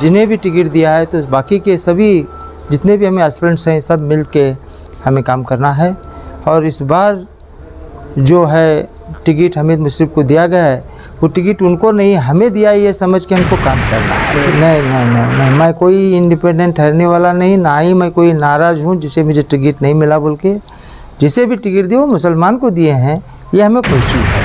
जिन्हें भी टिकट दिया है तो बाकी के सभी जितने भी हमें एस्पिरेंट्स हैं सब मिल के हमें काम करना है। और इस बार जो है टिकट हमीद मुशर्रफ को दिया गया है वो टिकट उनको नहीं हमें दिया है, ये समझ के हमको काम करना है। नहीं, मैं कोई इंडिपेंडेंट ठहरने वाला नहीं, ना ही मैं कोई नाराज़ हूँ जिसे मुझे टिकट नहीं मिला बोल के। जिसे भी टिकट दिए वो मुसलमान को दिए हैं, ये हमें खुशी है।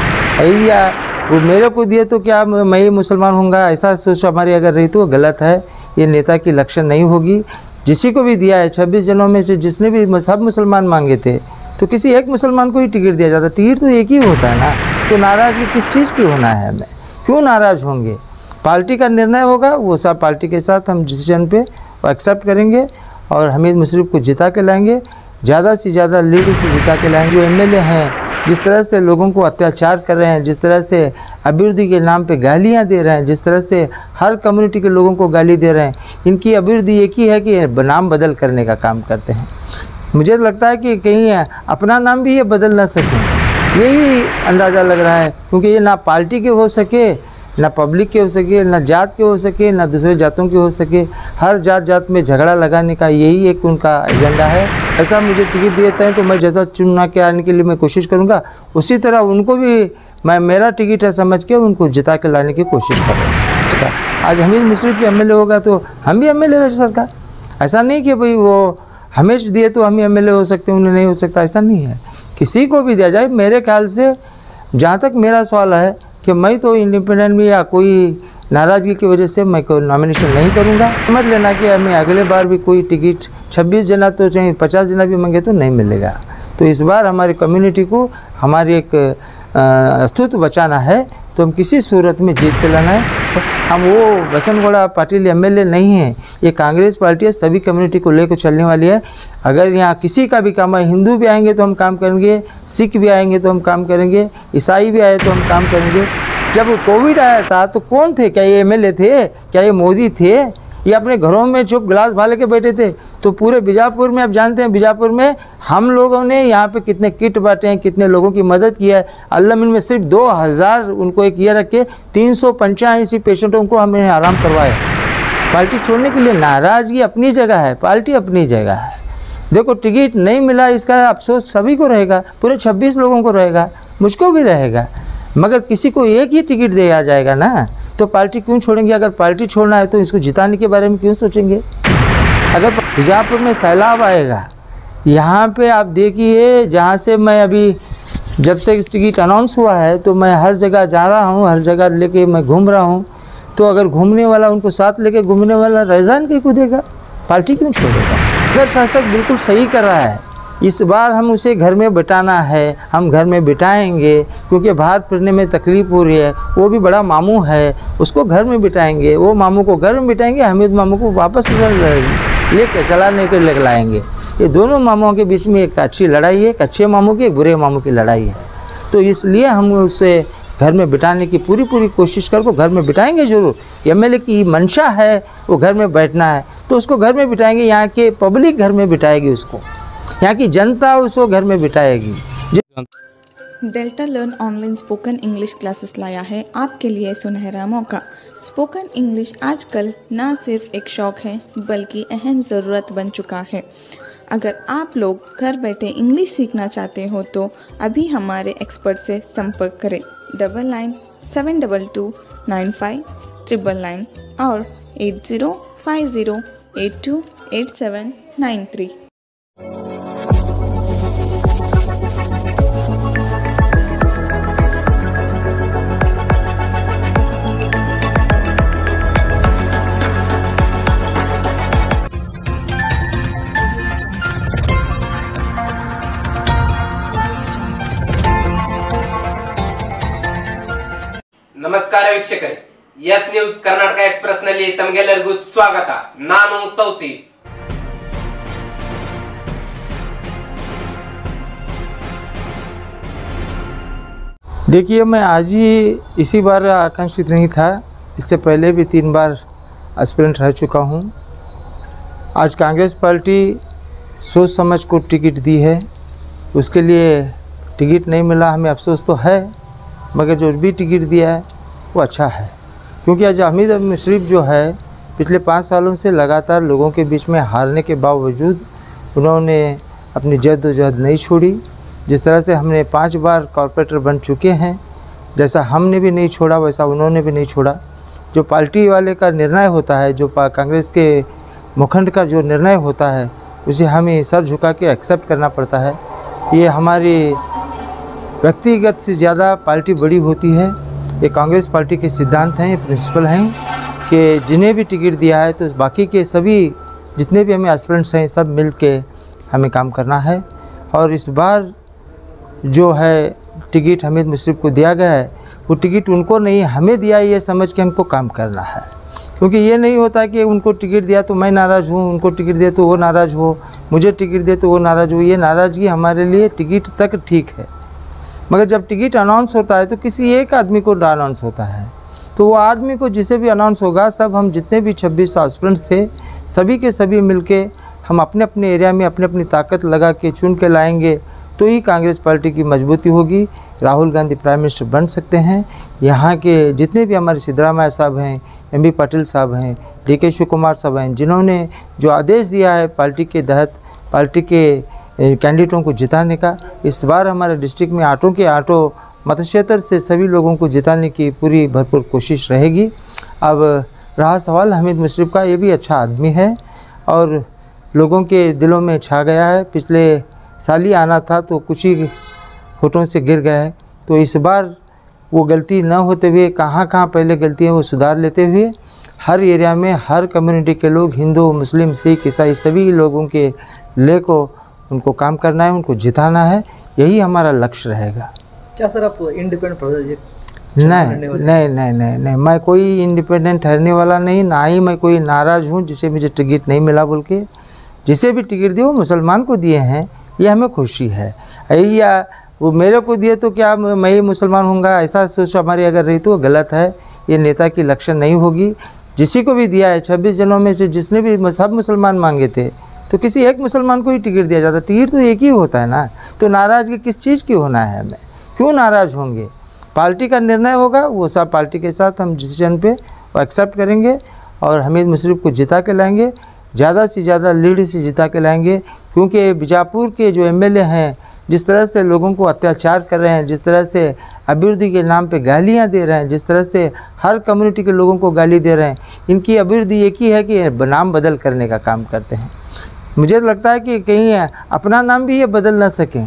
या वो मेरे को दिए तो क्या मैं ही मुसलमान होऊंगा, ऐसा सोच हमारी अगर रही तो वो गलत है। ये नेता की लक्षण नहीं होगी। जिसी को भी दिया है 26 जनों में से जिसने भी सब मुसलमान मांगे थे तो किसी एक मुसलमान को ही टिकट दिया जाता। टिकट तो एक ही होता है ना, तो नाराज़गी किस चीज़ की होना है? हमें क्यों नाराज़ होंगे? पार्टी का निर्णय होगा, वो सब पार्टी के साथ हम डिसीजन पे एक्सेप्ट करेंगे और हमीद मुशर्रफ को जिता के लाएंगे, ज़्यादा से ज़्यादा लीड से जिता के लाएंगे। जो एमएलए हैं जिस तरह से लोगों को अत्याचार कर रहे हैं, जिस तरह से अभिवृद्धि के नाम पे गालियां दे रहे हैं, जिस तरह से हर कम्युनिटी के लोगों को गाली दे रहे हैं, इनकी अभिवृद्धि एक ही है कि नाम बदल करने का काम करते हैं। मुझे लगता है कि कहीं अपना नाम भी ये बदल ना सकें, यही अंदाज़ा लग रहा है। क्योंकि ये ना पार्टी के हो सके, ना पब्लिक के हो सके, ना जात के हो सके, ना दूसरे जातों के हो सके। हर जात में झगड़ा लगाने का यही एक उनका एजेंडा है। ऐसा मुझे टिकट देते हैं तो मैं जैसा चुना के आने के लिए मैं कोशिश करूंगा, उसी तरह उनको भी मैं मेरा टिकट है समझ के उनको जिता के लाने की कोशिश करूँगा। ऐसा आज हमीद मुशर्रफ भी एमएलए होगा तो हम भी एमएलए रह सरकार। ऐसा नहीं कि भाई वो हमें दिए तो हम ही एमएलए हो सकते हैं, उन्हें नहीं हो सकता, ऐसा नहीं है। किसी को भी दिया जाए, मेरे ख्याल से जहाँ तक मेरा सवाल है कि मैं तो इंडिपेंडेंट में या कोई नाराज़गी की वजह से मैं कोई नॉमिनेशन नहीं करूंगा। समझ लेना कि हमें अगले बार भी कोई टिकट 26 जना तो चाहे 50 जना भी मांगे तो नहीं मिलेगा। तो इस बार हमारी कम्युनिटी को हमारी एक अस्तित्व बचाना है तो हम किसी सूरत में जीत के लाना है। हम वो बसनगौड़ा पाटिल एमएलए नहीं है, ये कांग्रेस पार्टी है, सभी कम्युनिटी को लेकर चलने वाली है। अगर यहाँ किसी का भी काम है, हिंदू भी आएंगे तो हम काम करेंगे, सिख भी आएंगे तो हम काम करेंगे, ईसाई भी आए तो हम काम करेंगे। जब कोविड आया था तो कौन थे? क्या ये एमएलए थे? क्या ये मोदी थे? ये अपने घरों में चुप गिलास भाले के बैठे थे। तो पूरे बीजापुर में आप जानते हैं, बीजापुर में हम लोगों ने यहाँ पे कितने किट बांटे हैं, कितने लोगों की मदद की है। अल्लाह में सिर्फ 2000 उनको एक ये रख के 385 पेशेंटों को हमने आराम करवाया। पार्टी छोड़ने के लिए नाराज़गी अपनी जगह है, पार्टी अपनी जगह है। देखो टिकट नहीं मिला इसका अफसोस सभी को रहेगा, पूरे 26 लोगों को रहेगा, मुझको भी रहेगा। मगर किसी को एक ही टिकट दिया जाएगा ना, तो पार्टी क्यों छोड़ेंगे? अगर पार्टी छोड़ना है तो इसको जिताने के बारे में क्यों सोचेंगे? अगर बीजापुर में सैलाब आएगा, यहाँ पे आप देखिए, जहाँ से मैं अभी जब से टिकट अनाउंस हुआ है तो मैं हर जगह जा रहा हूँ, हर जगह लेके मैं घूम रहा हूँ। तो अगर घूमने वाला उनको साथ लेके घूमने वाला रैजान कहीं को देगा, पार्टी क्यों छोड़ेगा? अगर शासक बिल्कुल सही कर रहा है, इस बार हम उसे घर में बिठाना है, हम घर में बिठाएंगे। क्योंकि बाहर फिरने में तकलीफ़ हो रही है, वो भी बड़ा मामू है, उसको घर में बिठाएंगे। वो मामू को घर में बिठाएंगे, हमीद मामू को वापस लेकर चलाने के लेकर लाएंगे। ये दोनों मामुओं के बीच में एक अच्छी लड़ाई है, एक अच्छे मामू की, एक बुरे मामू की लड़ाई है। तो इसलिए हम उसे घर में बिठाने की पूरी कोशिश करके घर में बिठाएंगे ज़रूर। एमएलए की मंशा है वो घर में बैठना है तो उसको घर में बिठाएंगे। यहाँ के पब्लिक घर में बिठाएगी उसको, यहाँ की जनता उसको घर में बिठाएगी। Delta learn online spoken English classes लाया है आपके लिए सुनहरा मौका। स्पोकन इंग्लिश आजकल ना सिर्फ एक शौक है बल्कि अहम ज़रूरत बन चुका है। अगर आप लोग घर बैठे इंग्लिश सीखना चाहते हो तो अभी हमारे एक्सपर्ट से संपर्क करें 9972295999 और 8050828793। ನಮಸ್ಕಾರ ವೀಕ್ಷಕರೇ, ಎಸ್ ನ್ಯೂಸ್ ಕರ್ನಾಟಕ ಎಕ್ಸ್‌ಪ್ರೆಸ್ ನಲ್ಲಿ ತಮಗೆಲ್ಲರಿಗೂ ಸ್ವಾಗತ. ನಾನು ತೌಸೀಫ್. देखिए, मैं आज ही इसी बार आकांक्षित नहीं था, इससे पहले भी 3 बार एस्पिरेंट रह चुका हूँ। आज कांग्रेस पार्टी सोच समझ को टिकट दी है, उसके लिए टिकट नहीं मिला हमें अफसोस तो है, मगर जो भी टिकट दिया है वो अच्छा है। क्योंकि आज हमीद मुशर्रफ जो है पिछले 5 सालों से लगातार लोगों के बीच में हारने के बावजूद उन्होंने अपनी जद्दोजहद नहीं छोड़ी। जिस तरह से हमने 5 बार कॉरपोरेटर बन चुके हैं, जैसा हमने भी नहीं छोड़ा वैसा उन्होंने भी नहीं छोड़ा। जो पार्टी वाले का निर्णय होता है, जो कांग्रेस के मुखंड का जो निर्णय होता है, उसे हमें सर झुका के एक्सेप्ट करना पड़ता है। ये हमारी व्यक्तिगत से ज़्यादा पार्टी बड़ी होती है। ये कांग्रेस पार्टी के सिद्धांत हैं, ये प्रिंसिपल हैं कि जिन्हें भी टिकट दिया है तो बाकी के सभी जितने भी हमें एस्पिरेंट्स हैं सब मिल के हमें काम करना है। और इस बार जो है टिकट हमीद मुशर्रफ को दिया गया है, वो टिकट उनको नहीं हमें दिया है, ये समझ के हमको काम करना है। क्योंकि ये नहीं होता कि उनको टिकट दिया तो मैं नाराज़ हूँ, उनको टिकट दिया तो वो नाराज़ हो, मुझे टिकट दिया तो वो नाराज़ हो। ये नाराज़गी हमारे लिए टिकट तक ठीक है, मगर जब टिकट अनाउंस होता है तो किसी एक आदमी को अनाउंस होता है, तो वो आदमी को जिसे भी अनाउंस होगा, सब हम जितने भी 26 एस्पिरेंट्स थे सभी के सभी मिलके हम अपने अपने एरिया में अपनी अपनी ताकत लगा के चुन के लाएंगे, तो ही कांग्रेस पार्टी की मजबूती होगी। राहुल गांधी प्राइम मिनिस्टर बन सकते हैं। यहाँ के जितने भी हमारे सिद्धरामैया साहब हैं, एमबी पाटिल साहब हैं, डीके शिव कुमार साहब हैं, जिन्होंने जो आदेश दिया है पार्टी के तहत पार्टी के कैंडिडेटों को जिताने का, इस बार हमारे डिस्ट्रिक्ट में आटो मतक्षेत्र से सभी लोगों को जिताने की पूरी भरपूर कोशिश रहेगी। अब रहा सवाल हमीद मुशर्रफ का, ये भी अच्छा आदमी है और लोगों के दिलों में छा गया है। पिछले साल ही आना था तो कुछ ही वोटों से गिर गया है, तो इस बार वो गलती न होते हुए कहाँ पहले गलती है वो सुधार लेते हुए हर एरिया में हर कम्युनिटी के लोग, हिंदू मुस्लिम सिख ईसाई सभी लोगों के ले को उनको काम करना है, उनको जिताना है, यही हमारा लक्ष्य रहेगा। क्या सर आप इंडिपेंडेंट नहीं, मैं कोई इंडिपेंडेंट ठहरने वाला नहीं, ना ही मैं कोई नाराज़ हूँ जिसे मुझे टिकट नहीं मिला बोल के। जिसे भी टिकट दिए वो मुसलमान को दिए हैं, ये हमें खुशी है। या वो मेरे को दिए तो क्या मैं ही मुसलमान होऊंगा, ऐसा सोच हमारी अगर रही तो वो गलत है। ये नेता की लक्षण नहीं होगी। जिसी को भी दिया है 26 जनों में से जिसने भी सब मुसलमान मांगे थे, तो किसी एक मुसलमान को ही टिकट दिया जाता। टिकट तो एक ही होता है ना, तो नाराज़गी किस चीज़ की होना है? हमें क्यों नाराज़ होंगे? पार्टी का निर्णय होगा, वो सब पार्टी के साथ हम डिसीजन पे वो एक्सेप्ट करेंगे और हमीद मुशर्रफ को जिता के लाएंगे, ज़्यादा से ज़्यादा लीड से जिता के लाएंगे। क्योंकि बीजापुर के जो एमएलए हैं जिस तरह से लोगों को अत्याचार कर रहे हैं, जिस तरह से अभिवृद्धि के नाम पे गालियां दे रहे हैं, जिस तरह से हर कम्युनिटी के लोगों को गाली दे रहे हैं, इनकी अभिवृद्धि एक ही है कि नाम बदल करने का काम करते हैं। मुझे लगता है कि कहीं अपना नाम भी ये बदल ना सकें,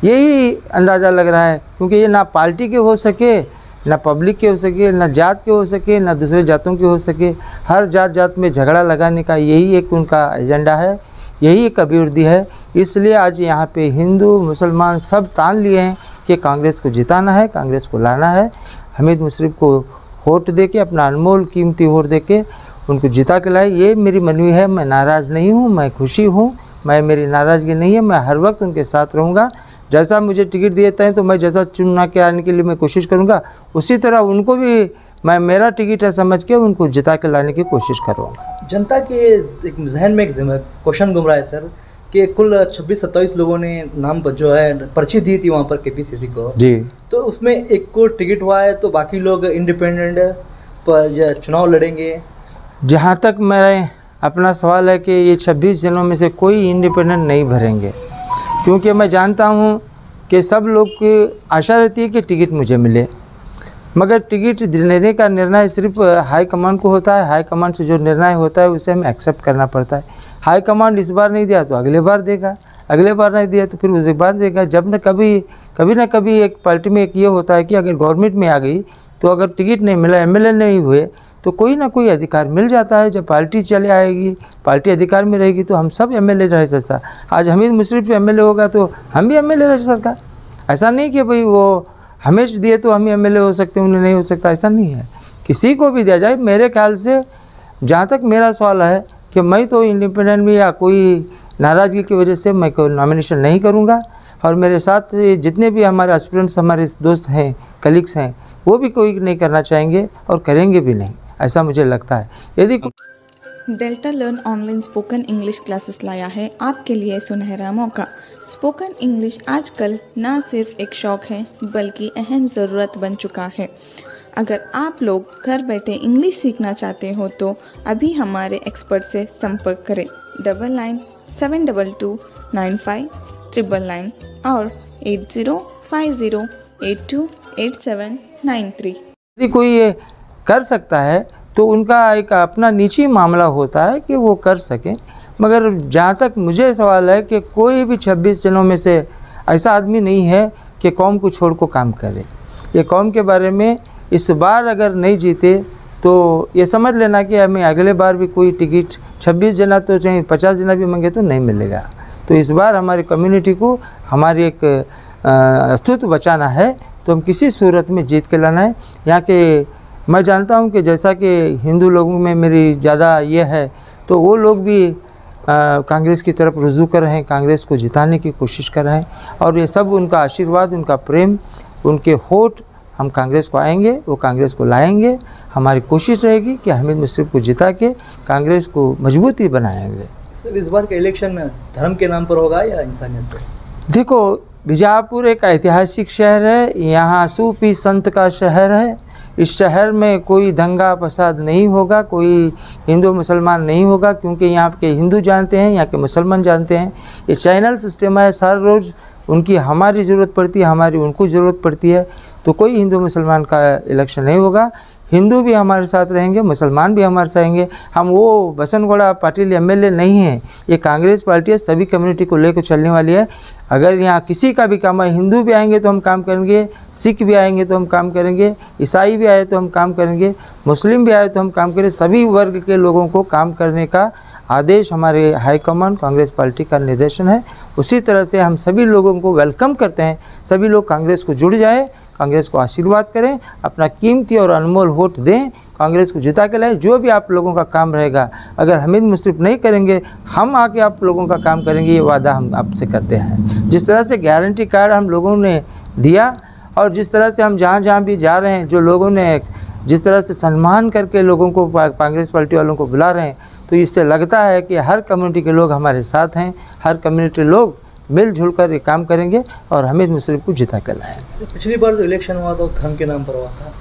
यही अंदाज़ा लग रहा है। क्योंकि ये ना पार्टी के हो सके, ना पब्लिक के हो सके, ना जात के हो सके, ना दूसरे जातों के हो सके। हर जात में झगड़ा लगाने का यही एक उनका एजेंडा है, यही एक अभिवृद्धि है। इसलिए आज यहाँ पे हिंदू मुसलमान सब तान लिए हैं कि कांग्रेस को जिताना है, कांग्रेस को लाना है। हमीद मुशर्रफ को वोट दे के, अपना अनमोल कीमती वोट दे के उनको जिता के लाए, ये मेरी मनवी है। मैं नाराज़ नहीं हूँ, मैं खुशी हूँ, मेरी नाराज़गी नहीं है। मैं हर वक्त उनके साथ रहूँगा। जैसा मुझे टिकट दिए थे तो मैं जैसा चुनना के आने के लिए मैं कोशिश करूँगा, उसी तरह उनको भी मैं मेरा टिकट है समझ के उनको जिता के लाने की कोशिश करूँगा। जनता के एक जहन में एक क्वेश्चन घूम रहा है सर कि कुल 26-27 लोगों ने नाम पर जो है पर्ची दी थी वहाँ पर केपीसीसी को जी, तो उसमें एक को टिकट हुआ है तो बाकी लोग इंडिपेंडेंट पर चुनाव लड़ेंगे। जहाँ तक मेरा अपना सवाल है कि ये 26 जनों में से कोई इंडिपेंडेंट नहीं भरेंगे, क्योंकि मैं जानता हूँ कि सब लोग की आशा रहती है कि टिकट मुझे मिले, मगर टिकट देने का निर्णय सिर्फ हाई कमांड को होता है। हाई कमांड से जो निर्णय होता है उसे हमें एक्सेप्ट करना पड़ता है। हाई कमांड इस बार नहीं दिया तो अगले बार देगा, अगले बार नहीं दिया तो फिर उस बार देगा। जब न कभी ना कभी एक पार्टी में एक ये होता है कि अगर गवर्नमेंट में आ गई तो अगर टिकट नहीं मिला, एमएलए नहीं हुए, तो कोई ना कोई अधिकार मिल जाता है। जब पार्टी चले आएगी, पार्टी अधिकार में रहेगी तो हम सब एमएलए रह सकता। आज हमीद मुशर्रफ एमएलए होगा तो हम भी एमएलए रह सकता। ऐसा नहीं कि भाई वो हमें दिए तो हम ही एमएलए हो सकते हैं, उन्हें नहीं हो सकता, ऐसा नहीं है। किसी को भी दिया जाए, मेरे ख्याल से जहाँ तक मेरा सवाल है कि मैं तो इंडिपेंडेंट में या कोई नाराज़गी की वजह से मैं कोई नॉमिनेशन नहीं करूँगा, और मेरे साथ जितने भी हमारे एस्पिरेंट्स, हमारे दोस्त हैं, कलीग्स हैं, वो भी कोई नहीं करना चाहेंगे और करेंगे भी नहीं, ऐसा मुझे लगता है। यदि delta learn online spoken English classes लाया है आपके लिए सुनहरा मौका। स्पोकन इंग्लिश आजकल ना सिर्फ एक शौक़ है बल्कि अहम ज़रूरत बन चुका है। अगर आप लोग घर बैठे इंग्लिश सीखना चाहते हो तो अभी हमारे एक्सपर्ट से संपर्क करें 9972295999 और 8050828793। यदि कोई ये कर सकता है तो उनका एक अपना निजी मामला होता है कि वो कर सकें, मगर जहाँ तक मुझे सवाल है कि कोई भी 26 जनों में से ऐसा आदमी नहीं है कि कौम को छोड़ को काम करे। ये कौम के बारे में इस बार अगर नहीं जीते तो ये समझ लेना कि हमें अगले बार भी कोई टिकट 26 जना तो चाहे 50 जना भी मांगे तो नहीं मिलेगा। तो इस बार हमारी कम्युनिटी को हमारी एक अस्तित्व बचाना है तो हम किसी सूरत में जीत के लाना है। यहाँ के मैं जानता हूँ कि जैसा कि हिंदू लोगों में मेरी ज़्यादा ये है तो वो लोग भी कांग्रेस की तरफ रुजू कर रहे हैं, कांग्रेस को जिताने की कोशिश कर रहे हैं और ये सब उनका आशीर्वाद, उनका प्रेम, उनके होठ हम कांग्रेस को आएंगे, वो कांग्रेस को लाएंगे। हमारी कोशिश रहेगी कि हामिद मुश्रिफ को जिता के कांग्रेस को मजबूती बनाएंगे। सर, इस बार का इलेक्शन धर्म के नाम पर होगा या इंसानियत पर? देखो, बीजापुर एक ऐतिहासिक शहर है, यहाँ सूफी संत का शहर है। इस शहर में कोई दंगा फसाद नहीं होगा, कोई हिंदू मुसलमान नहीं होगा, क्योंकि यहाँ के हिंदू जानते हैं, यहाँ के मुसलमान जानते हैं। ये चैनल सिस्टम है, हर रोज़ उनकी हमारी ज़रूरत पड़ती है, हमारी उनको ज़रूरत पड़ती है, तो कोई हिंदू मुसलमान का इलेक्शन नहीं होगा। हिंदू भी हमारे साथ रहेंगे, मुसलमान भी हमारे साथ रहेंगे। हम वो बसनगौड़ा पाटिल एमएलए नहीं हैं, ये कांग्रेस पार्टी है, सभी कम्युनिटी को लेकर चलने वाली है। अगर यहाँ किसी का भी काम है, हिंदू भी आएंगे तो हम काम करेंगे, सिख भी आएंगे तो हम काम करेंगे, ईसाई भी आए तो हम काम करेंगे, मुस्लिम भी आए तो हम काम करेंगे। सभी वर्ग के लोगों को काम करने का आदेश हमारे हाईकमान कांग्रेस पार्टी का निर्देशन है। उसी तरह से हम सभी लोगों को वेलकम करते हैं, सभी लोग कांग्रेस को जुड़ जाए, कांग्रेस को आशीर्वाद करें, अपना कीमती और अनमोल वोट दें, कांग्रेस को जिता के लाए। जो भी आप लोगों का काम रहेगा, अगर हामिद मुश्रिफ नहीं करेंगे, हम आके आप लोगों का काम करेंगे, ये वादा हम आपसे करते हैं। जिस तरह से गारंटी कार्ड हम लोगों ने दिया और जिस तरह से हम जहाँ जहाँ भी जा रहे हैं, जो लोगों ने जिस तरह से सम्मान करके लोगों को कांग्रेस पार्टी वालों को बुला रहे हैं, तो इससे लगता है कि हर कम्युनिटी के लोग हमारे साथ हैं, हर कम्युनिटी लोग मिलजुल कर ये काम करेंगे और हामिद मुश्रिफ को जिता कर लाएँ। पिछली बार जो इलेक्शन हुआ था धर्म के नाम पर हुआ था,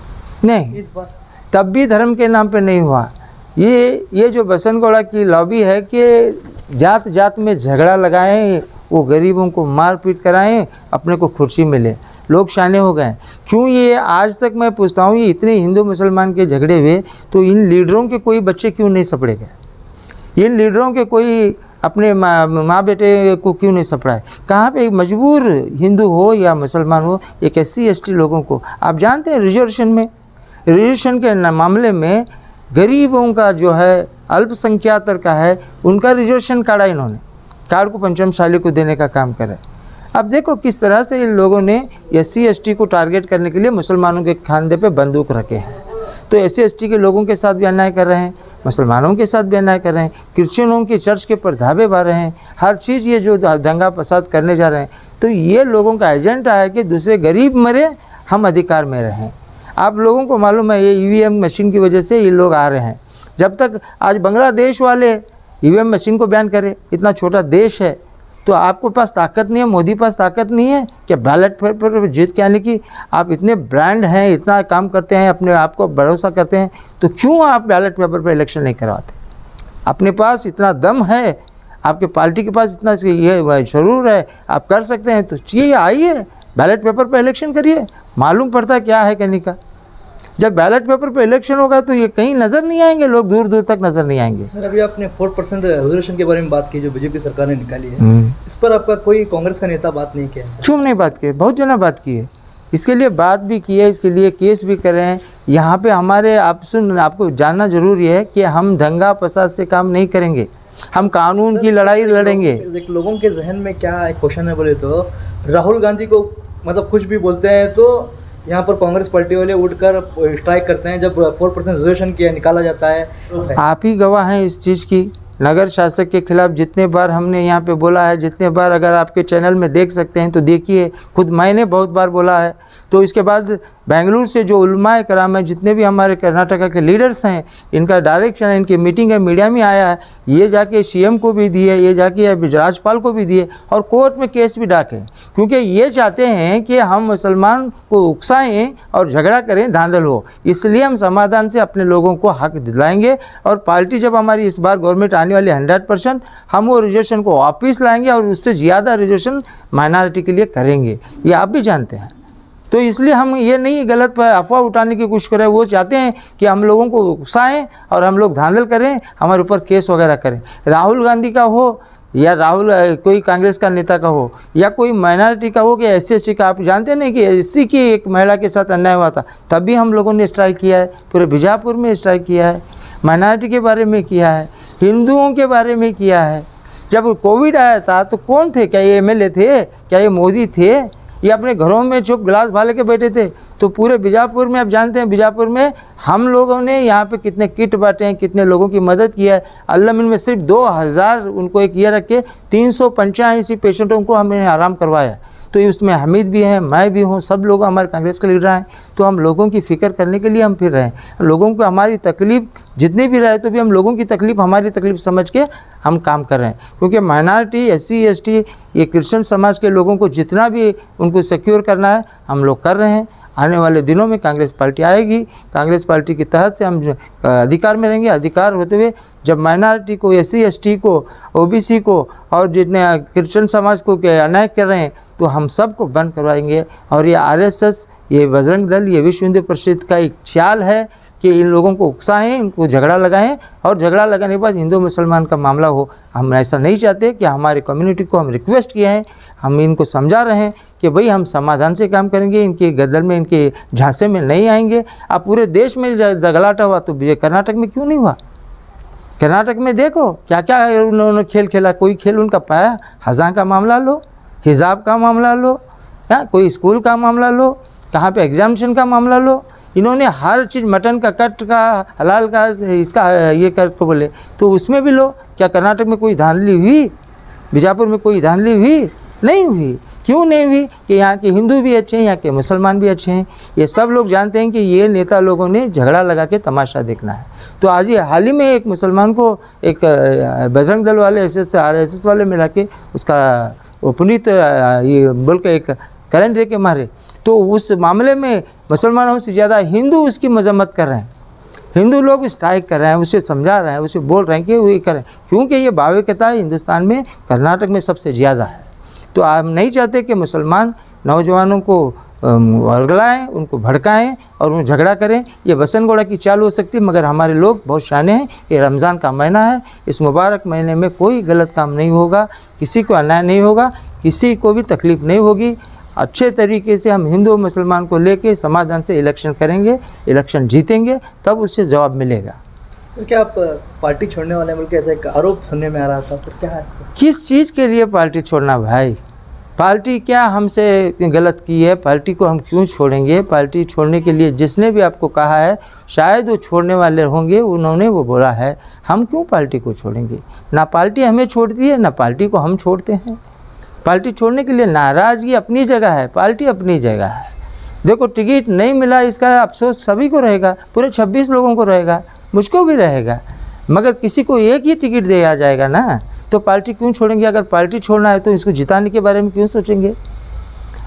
नहीं, इस बार तब भी धर्म के नाम पे नहीं हुआ। ये जो बसनगौड़ा की लॉबी है कि जात जात में झगड़ा लगाएं, वो गरीबों को मार पीट कराएं, अपने को कुर्सी मिले, लोग शाने हो गए। क्यों ये आज तक मैं पूछता हूँ, ये इतने हिंदू मुसलमान के झगड़े हुए तो इन लीडरों के कोई बच्चे क्यों नहीं सपड़े गए? इन लीडरों के कोई अपने माँ बेटे को क्यों नहीं सपड़ाए? कहाँ पे मजबूर हिंदू हो या मुसलमान हो, एक SC ST लोगों को आप जानते हैं रिजर्वेशन के मामले में गरीबों का जो है, अल्पसंख्यातर का है, उनका रिजर्वेशन काटा, इन्होंने कार्ड को पंचमशाली को देने का काम करे। अब देखो किस तरह से इन लोगों ने SC ST को टारगेट करने के लिए मुसलमानों के खांधे पे बंदूक रखे हैं। तो SC ST के लोगों के साथ भी अन्याय कर रहे हैं, मुसलमानों के साथ भी अन्याय कर रहे हैं, क्रिश्चियनों के चर्च के पर धाबे मार रहे हैं, हर चीज़ ये जो दंगा फसाद करने जा रहे हैं। तो ये लोगों का एजेंडा है कि दूसरे गरीब मरे, हम अधिकार में रहें। आप लोगों को मालूम है ये EVM मशीन की वजह से ये लोग आ रहे हैं। जब तक आज बांग्लादेश वाले EVM मशीन को बैन करें, इतना छोटा देश है, तो आपको पास ताकत नहीं है, मोदी पास ताकत नहीं है कि बैलेट पेपर पर जीत के आने की? आप इतने ब्रांड हैं, इतना काम करते हैं, अपने आप को भरोसा करते हैं, तो क्यों आप बैलेट पेपर पर इलेक्शन नहीं करवाते? अपने पास इतना दम है, आपके पार्टी के पास इतना ये जरूर है, आप कर सकते हैं, तो चाहिए आइए बैलेट पेपर पर इलेक्शन करिए, मालूम पड़ता क्या है कहने का। जब बैलेट पेपर पर इलेक्शन होगा तो ये कहीं नज़र नहीं आएंगे, लोग दूर दूर तक नज़र नहीं आएंगे। सर, अभी आपने 4% रिजर्वेशन के बारे में बात की जो बीजेपी सरकार ने निकाली है, इस पर आपका कोई कांग्रेस का नेता बात नहीं किया? क्यों नहीं बात की? बहुत जना बात की है, इसके लिए बात भी की है, इसके लिए केस भी कर रहे हैं। यहाँ पे हमारे आपको जानना जरूरी है कि हम दंगा फसाद से काम नहीं करेंगे, हम कानून की लड़ाई लड़ेंगे। लोगों के जहन में क्या एक क्वेश्चन है, बोले तो राहुल गांधी को मतलब कुछ भी बोलते हैं तो यहाँ पर कांग्रेस पार्टी वाले उठकर स्ट्राइक करते हैं जब 4% रिजर्वेशन किया निकाला जाता है। आप ही गवाह हैं इस चीज़ की। नगर शासक के खिलाफ जितने बार हमने यहाँ पे बोला है, जितने बार अगर आपके चैनल में देख सकते हैं तो देखिए, खुद मैंने बहुत बार बोला है। तो इसके बाद बेंगलुरु से जो उलमाए कराम है, जितने भी हमारे कर्नाटका के लीडर्स हैं, इनका डायरेक्शन है, इनकी मीटिंग है, मीडिया में आया है, ये जाके सीएम को भी दिए, ये जाके राज्यपाल को भी दिए और कोर्ट में केस भी डाके, क्योंकि ये चाहते हैं कि हम मुसलमान को उकसाएं और झगड़ा करें, धांधल हो। इसलिए हम समाधान से अपने लोगों को हक दिलाएंगे और पार्टी जब हमारी इस बार गवर्नमेंट आने वाली 100%, हम वो रिजर्वेशन को वापस लाएंगे और उससे ज़्यादा रिजर्वेशन माइनॉरिटी के लिए करेंगे, ये आप भी जानते हैं। तो इसलिए हम ये नहीं गलत अफवाह उठाने की कोशिश करें, वो चाहते हैं कि हम लोगों को उकसाएं और हम लोग धांधल करें, हमारे ऊपर केस वगैरह करें। राहुल गांधी का हो या कोई कांग्रेस का नेता का हो या कोई माइनॉरिटी का हो कि SC/ST का, आप जानते नहीं कि SC की एक महिला के साथ अन्याय हुआ था, तब भी हम लोगों ने स्ट्राइक किया है, पूरे बीजापुर में स्ट्राइक किया है, माइनॉरिटी के बारे में किया है, हिंदुओं के बारे में किया है। जब कोविड आया था तो कौन थे? क्या ये MLA थे? क्या ये मोदी थे? ये अपने घरों में चुप गिलास भाले के बैठे थे। तो पूरे बीजापुर में आप जानते हैं, बीजापुर में हम लोगों ने यहाँ पे कितने किट बांटे हैं, कितने लोगों की मदद की है। अल्लामिन में सिर्फ 2000 उनको एक ये रख के 385 पेशेंटों को हमने आराम करवाया। तो उसमें हमीद भी हैं, मैं भी हूँ, सब लोग हमारे कांग्रेस के लीडर हैं। तो हम लोगों की फ़िक्र करने के लिए हम फिर रहे हैं। लोगों को हमारी तकलीफ़ जितनी भी रहे तो भी हम लोगों की तकलीफ़ हमारी तकलीफ़ समझ के हम काम कर रहे हैं, क्योंकि माइनॉरिटी SC/ST ये क्रिश्चियन समाज के लोगों को जितना भी उनको सिक्योर करना है हम लोग कर रहे हैं। आने वाले दिनों में कांग्रेस पार्टी आएगी, कांग्रेस पार्टी के तहत से हम अधिकार में रहेंगे। अधिकार होते हुए जब माइनॉरिटी को, SC/ST को, OBC को और जितने क्रिश्चियन समाज को अन्याय कर रहे हैं तो हम सबको बंद करवाएंगे। और ये RSS, ये बजरंग दल, ये विश्व हिंदू परिषद का एक ख्याल है कि इन लोगों को उकसाएं, इनको झगड़ा लगाएं और झगड़ा लगाने के बाद हिंदू मुसलमान का मामला हो। हम ऐसा नहीं चाहते कि हमारे कम्युनिटी को हम रिक्वेस्ट किए हैं, हम इनको समझा रहे हैं कि भाई हम समाधान से काम करेंगे, इनके गदर में, इनके झांसे में नहीं आएंगे। अब पूरे देश में दगलाटा हुआ तो कर्नाटक में क्यों नहीं हुआ? कर्नाटक में देखो क्या क्या उन्होंने खेल खेला। कोई खेल उनका पाया? हज़ा का मामला लो, हिजाब का मामला लो, या कोई स्कूल का मामला लो, कहाँ पे एग्जामिनेशन का मामला लो। इन्होंने हर चीज़, मटन का कट का, हलाल का, इसका ये कर को बोले, तो उसमें भी लो। क्या कर्नाटक में कोई धांधली हुई? बीजापुर में कोई धांधली हुई? नहीं हुई। क्यों नहीं हुई? कि यहाँ के हिंदू भी अच्छे हैं, यहाँ के मुसलमान भी अच्छे हैं। ये सब लोग जानते हैं कि ये नेता लोगों ने झगड़ा लगा के तमाशा देखना है। तो आज ये हाल ही में एक मुसलमान को एक बजरंग दल वाले, RSS वाले मिला के उसका वो पुनीत ये बोल के एक करंट दे के मारे। तो उस मामले में मुसलमानों से ज़्यादा हिंदू उसकी मजम्मत कर रहे हैं। हिंदू लोग स्ट्राइक कर रहे हैं, उसे समझा रहे हैं, उसे बोल रहे हैं कि वो ये करें, क्योंकि ये भावुकता हिंदुस्तान में कर्नाटक में सबसे ज़्यादा है। तो हम नहीं चाहते कि मुसलमान नौजवानों को वर्गलाएँ, उनको भड़काएं और उन्हें झगड़ा करें। ये बसनगोड़ा की चाल हो सकती है, मगर हमारे लोग बहुत शाने हैं। ये रमज़ान का महीना है, इस मुबारक महीने में कोई गलत काम नहीं होगा, किसी को अन्याय नहीं होगा, किसी को भी तकलीफ़ नहीं होगी। अच्छे तरीके से हम हिंदू मुसलमान को लेके समाधान से इलेक्शन करेंगे, इलेक्शन जीतेंगे, तब उससे जवाब मिलेगा। तो क्या आप पार्टी छोड़ने वाले बोल के ऐसा एक आरोप सुनने में आ रहा था, फिर क्या है? किस चीज़ के लिए पार्टी छोड़ना भाई? पार्टी क्या हमसे गलत की है? पार्टी को हम क्यों छोड़ेंगे? पार्टी छोड़ने के लिए जिसने भी आपको कहा है, शायद वो छोड़ने वाले होंगे, उन्होंने वो बोला है। हम क्यों पार्टी को छोड़ेंगे? ना पार्टी हमें छोड़ती है, ना पार्टी को हम छोड़ते हैं। पार्टी छोड़ने के लिए नाराज़गी अपनी जगह है, पार्टी अपनी जगह है। देखो, टिकट नहीं मिला, इसका अफसोस सभी को रहेगा, पूरे 26 लोगों को रहेगा, मुझको भी रहेगा, मगर किसी को एक ही टिकट दिया जाएगा ना। तो पार्टी क्यों छोड़ेंगे? अगर पार्टी छोड़ना है तो इसको जिताने के बारे में क्यों सोचेंगे?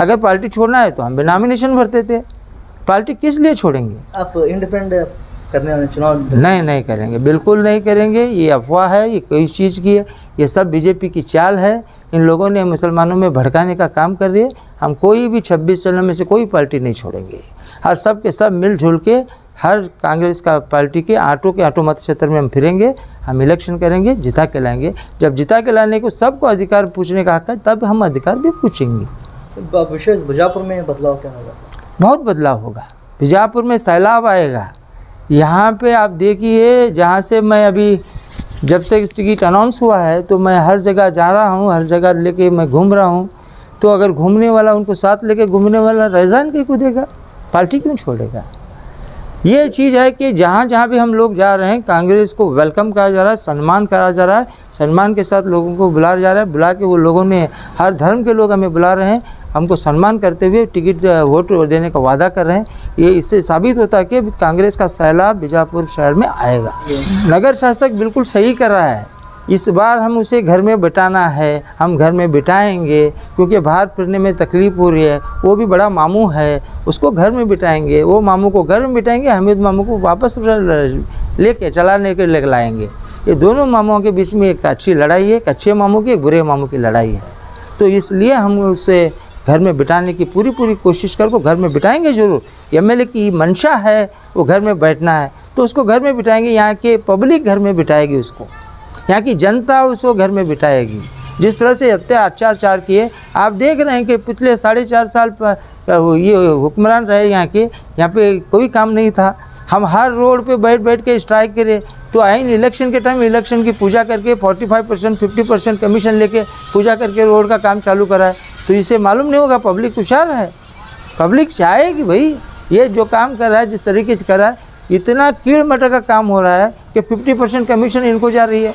अगर पार्टी छोड़ना है तो हम भी नॉमिनेशन भरते थे। पार्टी किस लिए छोड़ेंगे? आप इंडिपेंडेंट करने वाले चुनाव नहीं करेंगे, बिल्कुल नहीं करेंगे। ये अफवाह है, ये कोई चीज़ की है, ये सब बीजेपी की चाल है। इन लोगों ने मुसलमानों में भड़काने का काम कर रही है। हम कोई भी 26 चरणों में से कोई पार्टी नहीं छोड़ेंगे। हर सब के सब मिलजुल के हर कांग्रेस का पार्टी के आटो मत क्षेत्र में हम फिरेंगे, हम इलेक्शन करेंगे, जिता के लाएंगे। जब जिता के लाने को सबको अधिकार पूछने का हक है, तब हम अधिकार भी पूछेंगे। विशेष बीजापुर में बदलाव क्या होगा? बहुत बदलाव होगा। बीजापुर में सैलाब आएगा। यहाँ पे आप देखिए, जहाँ से मैं अभी जब से टिकट अनाउंस हुआ है तो मैं हर जगह जा रहा हूँ, हर जगह लेके मैं घूम रहा हूँ। तो अगर घूमने वाला उनको साथ लेके घूमने वाला रैजान के कूदेगा, पार्टी क्यों छोड़ेगा? ये चीज़ है कि जहाँ जहाँ भी हम लोग जा रहे हैं, कांग्रेस को वेलकम करा जा रहा है, सम्मान करा जा रहा है, सम्मान के साथ लोगों को बुलाया जा रहा है। बुला के वो लोगों ने, हर धर्म के लोग हमें बुला रहे हैं। हमको सम्मान करते हुए टिकट वोट देने का वादा कर रहे हैं। ये इससे साबित होता है कि कांग्रेस का सैलाब बीजापुर शहर में आएगा। नगर शासक बिल्कुल सही कर रहा है, इस बार हम उसे घर में बिठाना है, हम घर में बिठाएंगे, क्योंकि बाहर फिरने में तकलीफ़ हो रही है। वो भी बड़ा मामू है, उसको घर में बिठाएंगे, वो मामू को घर में बिठाएंगे, हमीद मामू को वापस लेके चलाने के लिए लाएंगे। ये दोनों मामुओं के बीच में एक अच्छी लड़ाई है, एक अच्छे मामू की, एक बुरे मामू की लड़ाई है। तो इसलिए हम उसे घर में बिठाने की पूरी कोशिश करके घर में बिठाएंगे ज़रूर। एमएलए की मंशा है वो घर में बैठना है, तो उसको घर में बिठाएंगे। यहाँ के पब्लिक घर में बिठाएगी उसको, यहाँ की जनता उसको घर में बिठाएगी। जिस तरह से अत्याचार किए आप देख रहे हैं कि पिछले 4.5 साल ये हुक्मरान रहे यहाँ के, यहाँ पे कोई काम नहीं था। हम हर रोड पे बैठ के स्ट्राइक करे, तो आइन इलेक्शन के टाइम इलेक्शन की पूजा करके 45% 50% कमीशन लेके पूजा करके रोड का काम चालू करा है। तो इससे मालूम नहीं होगा पब्लिक होशियार है, पब्लिक चाहेगी भाई ये जो काम कर रहा है जिस तरीके से कर रहा है, इतना कीड़ मटर का काम हो रहा है कि 50% कमीशन इनको जा रही है।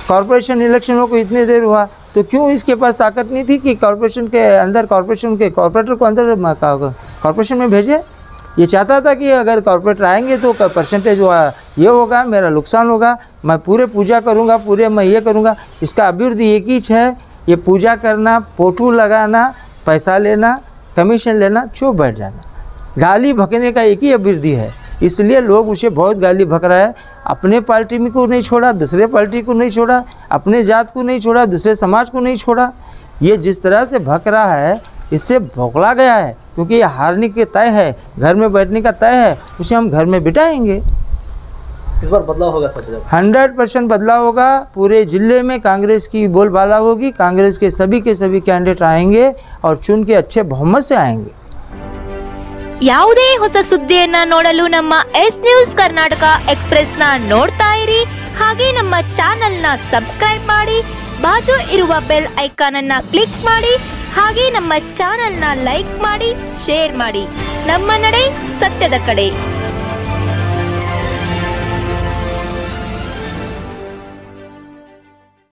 कॉरपोरेशन इलेक्शनों को इतनी देर हुआ तो क्यों इसके पास ताकत नहीं थी कि कॉरपोरेशन के अंदर कॉरपोरेशन के कॉरपोरेटर को अंदर कॉरपोरेशन में भेजे। ये चाहता था कि अगर कॉरपोरेटर आएंगे तो परसेंटेज ये होगा, मेरा नुकसान होगा, मैं पूरे पूजा करूँगा, पूरे मैं ये करूँगा। इसका अभिवृद्धि एक ही है, ये पूजा करना, फोटो लगाना, पैसा लेना, कमीशन लेना, चुप बैठ जाना, गाली भकने का एक ही अभिवृद्धि है। इसलिए लोग उसे बहुत गाली भक रहा है। अपने पार्टी में को नहीं छोड़ा, दूसरे पार्टी को नहीं छोड़ा, अपने जात को नहीं छोड़ा, दूसरे समाज को नहीं छोड़ा। ये जिस तरह से भक रहा है इससे भौखला गया है, क्योंकि ये हारने के तय है, घर में बैठने का तय है, उसे हम घर में बिठाएंगे। इस बार बदलाव होगा सब, 100% बदलाव होगा। पूरे जिले में कांग्रेस की बोलबाला होगी, कांग्रेस के सभी कैंडिडेट आएंगे और चुन के अच्छे बहुमत से आएंगे। ಯಾವುದೇ ಹೊಸ ಸುದ್ದಿಯನ್ನ ನೋಡಲು ನಮ್ಮ ಎಸ್ ನ್ಯೂಸ್ ಕರ್ನಾಟಕ ಎಕ್ಸ್‌ಪ್ರೆಸ್ ನ ನೋಡ್ತಾ ಇರಿ, ಹಾಗೆ ನಮ್ಮ ಚಾನೆಲ್ ನ ಸಬ್ಸ್ಕ್ರೈಬ್ ಮಾಡಿ, ಬಾಜು ಇರುವ ಬೆಲ್ ಐಕಾನ್ ಅನ್ನ ಕ್ಲಿಕ್ ಮಾಡಿ, ಹಾಗೆ ನಮ್ಮ ಚಾನೆಲ್ ನ ಲೈಕ್ ಮಾಡಿ, ಶೇರ್ ಮಾಡಿ. ನಮ್ಮ ನಡೆ ಸತ್ಯದ ಕಡೆ.